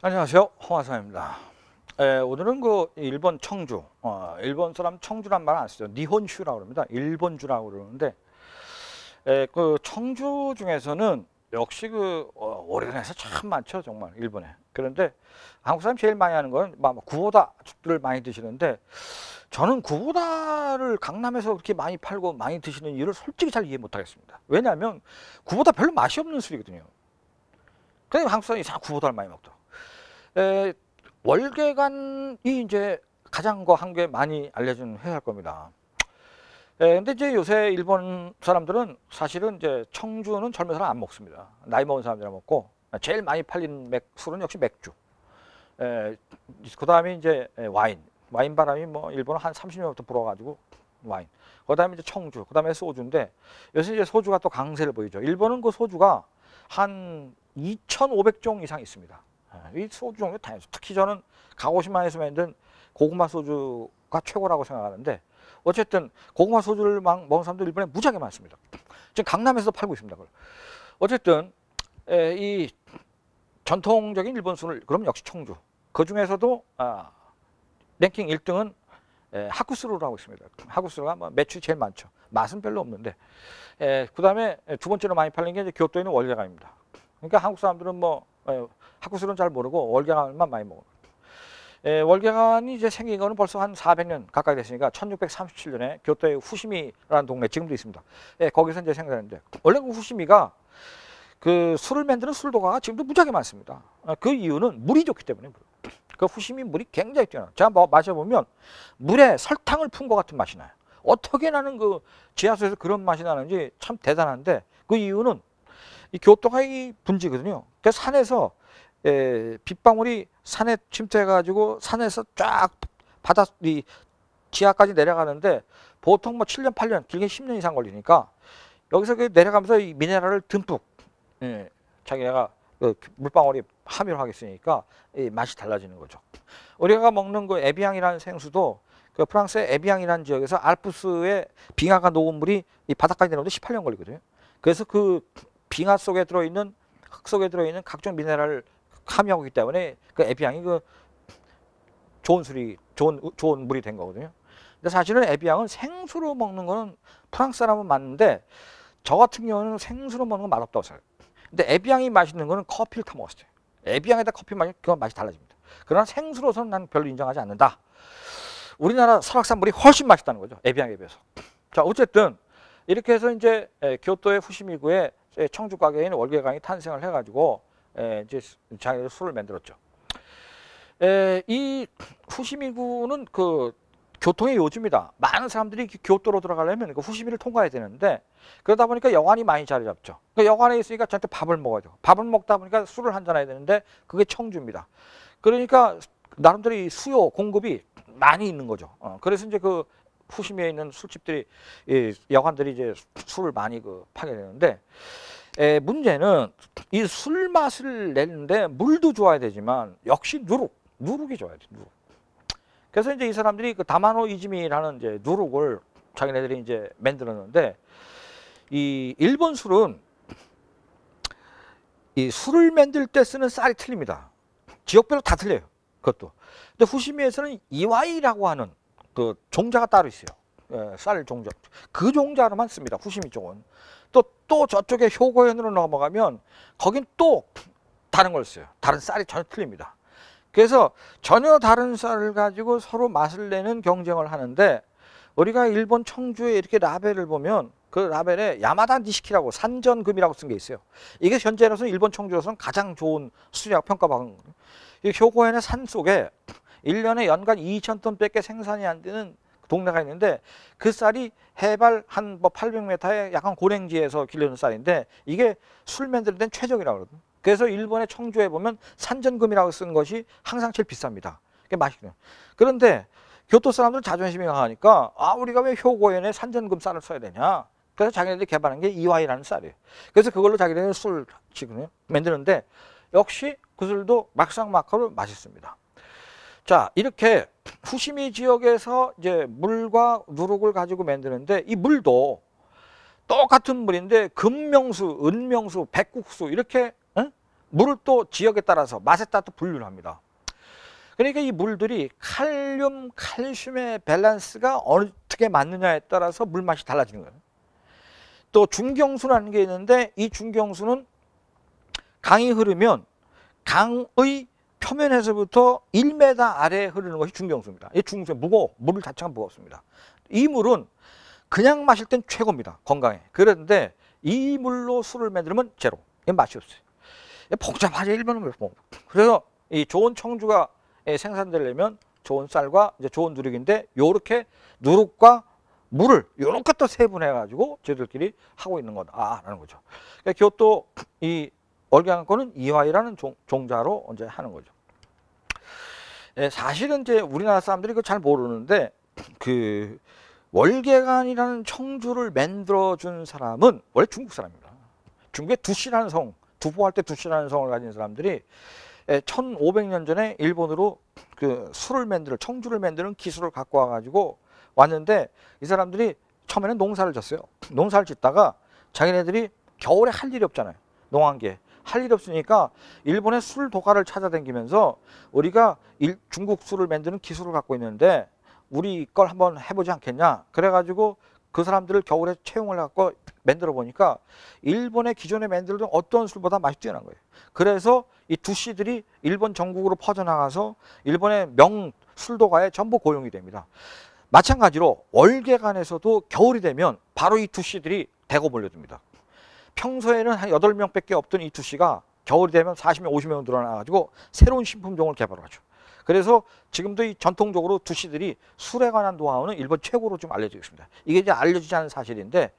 안녕하세요, 홍화사입니다. 오늘은 그 일본 청주, 일본 사람 청주란 말 안 쓰죠. 니혼슈라고 그럽니다. 일본주라고 그러는데, 그 청주 중에서는 역시 그 오래된 회사 참 많죠, 정말 일본에. 그런데 한국 사람 제일 많이 하는 건 구보다를 많이 드시는데, 저는 구보다를 강남에서 그렇게 많이 팔고 많이 드시는 이유를 솔직히 잘 이해 못하겠습니다. 왜냐하면 구보다 별로 맛이 없는 술이거든요. 그래서 한국 사람이 다 구보다를 많이 먹더라고요. 월계관이 이제 가장 한국에 많이 알려진 회사일 겁니다. 근데 이제 요새 일본 사람들은 사실은 이제 청주는 젊은 사람 안 먹습니다. 나이 먹은 사람들이 먹고 제일 많이 팔리는 술은 역시 맥주. 그 다음에 이제 와인 바람이 뭐 일본은 한 30년부터 불어가지고 와인. 그 다음에 이제 청주, 그 다음에 소주인데 요새 이제 소주가 또 강세를 보이죠. 일본은 그 소주가 한 2,500종 이상 있습니다. 이 소주 종류 다양해요. 특히 저는 가고시마에서 만든 고구마 소주가 최고라고 생각하는데 어쨌든 고구마 소주를 막 먹는 사람들 일본에 무지하게 많습니다. 지금 강남에서 팔고 있습니다. 그걸. 어쨌든 이 전통적인 일본 술을 그럼 역시 청주. 그 중에서도 랭킹 1등은 하쿠스루라고 하고 있습니다. 하쿠스루가 뭐 매출이 제일 많죠. 맛은 별로 없는데 그 다음에 두 번째로 많이 팔리는 게 이제 교토에 있는 월계관입니다. 그러니까 한국 사람들은 뭐 하쿠스루는 잘 모르고 월계관만 많이 먹어요. 월계관이 이제 생긴 거는 벌써 한 400년 가까이 됐으니까 1637년에 교토의 후시미라는 동네 지금도 있습니다. 거기서 이제 생각했는데 원래 그 후시미가 그 술을 만드는 술도가가 지금도 무지하게 많습니다. 그 이유는 물이 좋기 때문에 그 후시미 물이 굉장히 뛰어나요. 제가 마셔보면 물에 설탕을 푼 것 같은 맛이 나요. 어떻게 나는 그 지하수에서 그런 맛이 나는지 참 대단한데 그 이유는 이 교토가 이 분지거든요. 그 산에서 빗방울이 산에 침투해가지고 산에서 쫙 이 지하까지 내려가는데 보통 뭐 7년, 8년, 길게 10년 이상 걸리니까 여기서 그 내려가면서 이 미네랄을 듬뿍 자기가 그 물방울이 함유를 하겠으니까 이 맛이 달라지는 거죠. 우리가 먹는 그 에비앙이라는 생수도 그 프랑스의 에비앙이라는 지역에서 알프스의 빙하가 녹은 물이 이 바닥까지 내려오는데 18년 걸리거든요. 그래서 그 빙하 속에 들어있는 흙 속에 들어있는 각종 미네랄을 함유하고 있기 때문에 그 에비앙이 그 좋은 물이 된 거거든요. 근데 사실은 에비앙은 생수로 먹는 거는 프랑스 사람은 맞는데 저 같은 경우는 생수로 먹는 건 맛없다고 생각해요. 근데 에비앙이 맛있는 거는 커피를 타 먹었을 때 에비앙에다 커피 마시면 그건 맛이 달라집니다. 그러나 생수로서는 난 별로 인정하지 않는다. 우리나라 설악산 물이 훨씬 맛있다는 거죠. 에비앙에 비해서. 자, 어쨌든 이렇게 해서 이제 교토의 후시미구에 청주 가게인 월계관이 탄생을 해가지고 이제 자기들 술을 만들었죠. 이 후시미구는 그 교통의 요지입니다. 많은 사람들이 교토로 들어가려면 그 후시미를 통과해야 되는데 그러다 보니까 여관이 많이 자리 잡죠. 그 여관에 있으니까 저한테 밥을 먹어야죠. 밥을 먹다 보니까 술을 한잔 해야 되는데 그게 청주입니다. 그러니까 나름대로 이 수요 공급이 많이 있는 거죠. 그래서 이제 그 후시미에 있는 술집들이 여관들이 이제 술을 많이 파게 되는데 문제는 이 술 맛을 내는데 물도 좋아야 되지만 역시 누룩이 좋아야 돼. 누룩. 그래서 이제 이 사람들이 그 다마노 이즈미라는 이제 누룩을 자기네들이 이제 만들었는데 이 일본 술은 이 술을 만들 때 쓰는 쌀이 틀립니다. 지역별로 다 틀려요. 그것도. 근데 후시미에서는 이와이라고 하는 그 종자가 따로 있어요. 쌀 종자. 그 종자로만 씁니다. 후시미 쪽은. 또 저쪽에 효고현으로 넘어가면 거긴 또 다른 걸 써요. 다른 쌀이 전혀 틀립니다. 그래서 전혀 다른 쌀을 가지고 서로 맛을 내는 경쟁을 하는데 우리가 일본 청주에 이렇게 라벨을 보면 그 라벨에 야마다 니시키라고 산전금이라고 쓴 게 있어요. 이게 현재로서는 일본 청주에서는 가장 좋은 술이라고 평가받은 거예요. 이 효고현의 산 속에 1년에 연간 2,000톤밖에 생산이 안 되는 동네가 있는데 그 쌀이 해발 한 800m의 약간 고랭지에서 길러는 쌀인데 이게 술 만드는 데는 최적이라고 그러거든요. 그래서 일본의 청주에 보면 산전금이라고 쓴 것이 항상 제일 비쌉니다. 그게 맛있거든요. 그런데 교토 사람들은 자존심이 강하니까 우리가 왜 효고현에 산전금 쌀을 써야 되냐. 그래서 자기네들이 개발한 게 이와이라는 쌀이에요. 그래서 그걸로 자기네들 술 지금 만드는데 역시 그 술도 막상막하로 맛있습니다. 자, 이렇게 후시미 지역에서 이제 물과 누룩을 가지고 만드는데 이 물도 똑같은 물인데 금명수, 은명수, 백국수 이렇게 물을 또 지역에 따라서 맛에 따라 또 분류를 합니다. 그러니까 이 물들이 칼륨, 칼슘의 밸런스가 어떻게 맞느냐에 따라서 물맛이 달라지는 거예요. 또 중경수라는 게 있는데 이 중경수는 강이 흐르면 강의 표면에서부터 1m 아래에 흐르는 것이 중경수입니다. 이 중경수 무거워. 물 자체가 무겁습니다. 이 물은 그냥 마실 땐 최고입니다. 건강에. 그런데 이 물로 술을 만들면 제로. 이 맛이 없어요. 복잡하죠. 일본은. 그래서 이 좋은 청주가 생산되려면 좋은 쌀과 이제 좋은 누룩인데 요렇게 누룩과 물을 요렇게 또 세분해 가지고 저희들끼리 하고 있는 거다라는 거죠. 그러니까 그것도 이 월계관 거는 이화이라는 종자로 이제 하는 거죠. 사실은 이제 우리나라 사람들이 그거 잘 모르는데 그 월계관이라는 청주를 만들어 준 사람은 원래 중국 사람입니다. 중국의 두시라는 성, 두포할 때 두시라는 성을 가진 사람들이 1500년 전에 일본으로 그 술을 만드는 청주를 만드는 기술을 갖고 와가지고 왔는데 이 사람들이 처음에는 농사를 졌어요. 농사를 짓다가 자기네들이 겨울에 할 일이 없잖아요. 농한게 할 일이 없으니까 일본의 술 도가를 찾아다니면서 우리가 중국 술을 만드는 기술을 갖고 있는데 우리 걸 한번 해보지 않겠냐. 그래가지고 그 사람들을 겨울에 채용을 갖고 만들어 보니까 일본의 기존에 만들던 어떤 술보다 맛이 뛰어난 거예요. 그래서 이 두씨들이 일본 전국으로 퍼져나가서 일본의 명 술도가에 전부 고용이 됩니다. 마찬가지로 월계관에서도 겨울이 되면 바로 이 두씨들이 대거 몰려듭니다. 평소에는 한 8명밖에 없던 이 두씨가 겨울이 되면 40명, 50명 늘어나가지고 새로운 신품종을 개발하죠. 그래서 지금도 이 전통적으로 두씨들이 술에 관한 노하우는 일본 최고로 좀 알려지고 있습니다. 이게 이제 알려지지 않은 사실인데,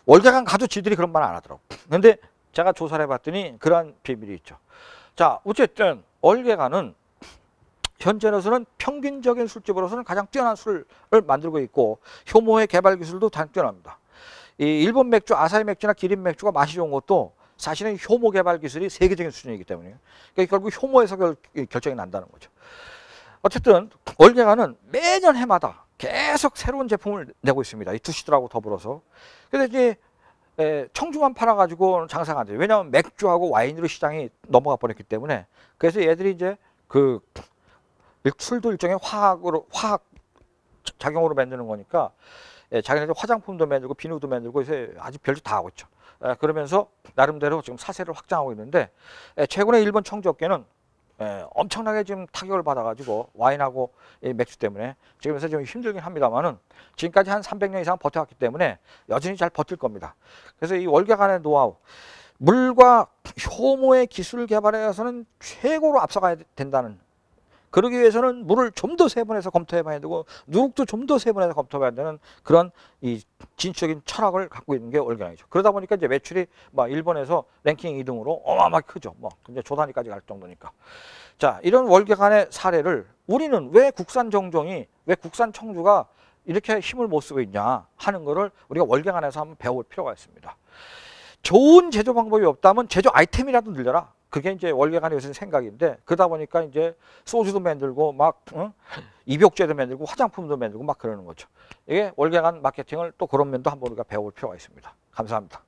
월계관 가도 지들이 그런 말 안 하더라고. 근데 제가 조사를 해봤더니 그러한 비밀이 있죠. 자, 어쨌든 월계관은 현재로서는 평균적인 술집으로서는 가장 뛰어난 술을 만들고 있고 효모의 개발 기술도 단 뛰어납니다. 이 일본 맥주, 아사히 맥주나 기린 맥주가 맛이 좋은 것도 사실은 효모 개발 기술이 세계적인 수준이기 때문에 그러니까 결국 효모에서 결정이 난다는 거죠. 어쨌든 월계관은 매년 해마다 계속 새로운 제품을 내고 있습니다. 이 두시들하고 더불어서. 근데 이제 청주만 팔아가지고 장사가 안 돼요. 왜냐하면 맥주하고 와인으로 시장이 넘어가 버렸기 때문에. 그래서 얘들이 이제 그 술도 일종의 화학 작용으로 만드는 거니까 자기네들 화장품도 만들고 비누도 만들고 이제 아주 별짓 다 하고 있죠. 그러면서 나름대로 지금 사세를 확장하고 있는데 최근에 일본 청주업계는 엄청나게 지금 타격을 받아가지고 와인하고 맥주 때문에 지금에서 좀 힘들긴 합니다만은 지금까지 한 300년 이상 버텨왔기 때문에 여전히 잘 버틸 겁니다. 그래서 이 월계관의 노하우, 물과 효모의 기술 개발에서는 최고로 앞서가야 된다는. 그러기 위해서는 물을 좀 더 세분해서 검토해봐야 되고 누룩도 좀 더 세분해서 검토해봐야 되는 그런 이 진취적인 철학을 갖고 있는 게 월계관이죠. 그러다 보니까 이제 매출이 막 일본에서 랭킹 2등으로 어마어마하게 크죠. 뭐 이제 조 단위까지 갈 정도니까. 자, 이런 월계관의 사례를 우리는 왜 국산 정종이, 왜 국산 청주가 이렇게 힘을 못 쓰고 있냐 하는 거를 우리가 월계관에서 한번 배워볼 필요가 있습니다. 좋은 제조 방법이 없다면 제조 아이템이라도 늘려라. 그게 이제 월계관의 요새 생각인데 그러다 보니까 이제 소주도 만들고 막 입욕제도 만들고 화장품도 만들고 막 그러는 거죠. 이게 월계관 마케팅을 또 그런 면도 한번 우리가 배워볼 필요가 있습니다. 감사합니다.